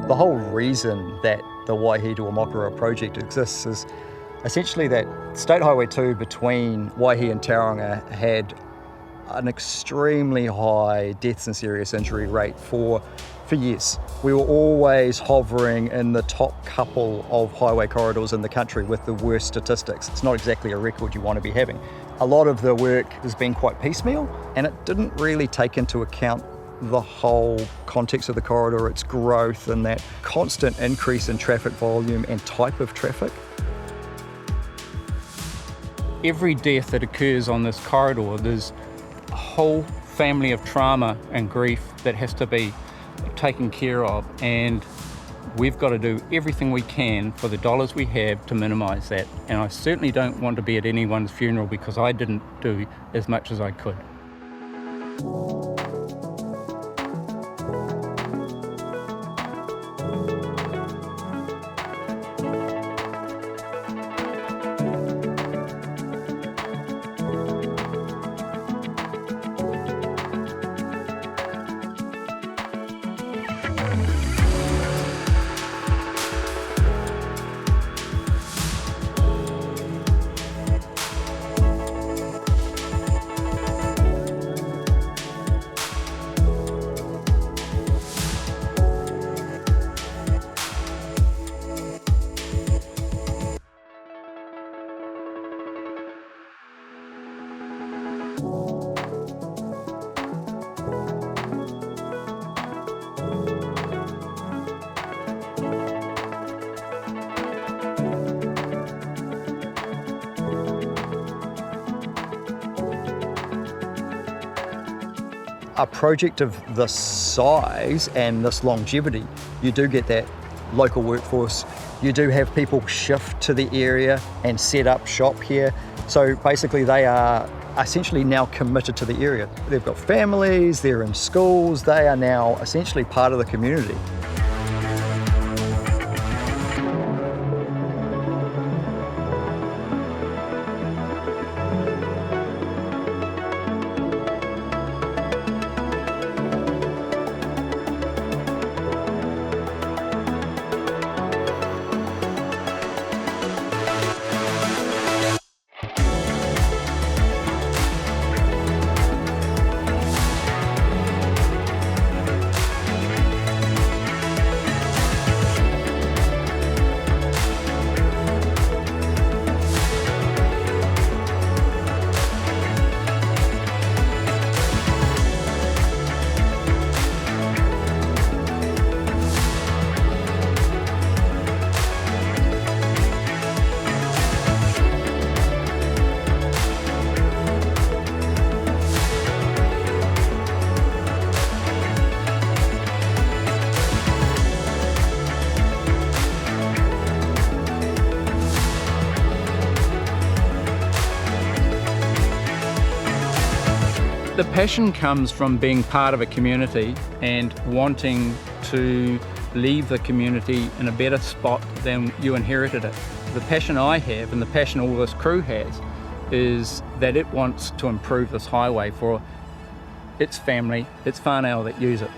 The whole reason that the Waihī to Ōmokoroa project exists is essentially that State Highway 2 between Waihī and Tauranga had an extremely high deaths and serious injury rate for years. We were always hovering in the top couple of highway corridors in the country with the worst statistics. It's not exactly a record you want to be having. A lot of the work has been quite piecemeal, and it didn't really take into account the whole context of the corridor, its growth, and that constant increase in traffic volume and type of traffic. Every death that occurs on this corridor, there's a whole family of trauma and grief that has to be taken care of, and we've got to do everything we can for the dollars we have to minimise that. And I certainly don't want to be at anyone's funeral because I didn't do as much as I could. A project of this size and this longevity, you do get that local workforce. You do have people shift to the area and set up shop here. So basically they are essentially now committed to the area. They've got families, they're in schools, they are now essentially part of the community. The passion comes from being part of a community and wanting to leave the community in a better spot than you inherited it. The passion I have and the passion all this crew has is that it wants to improve this highway for its family, its whānau that use it.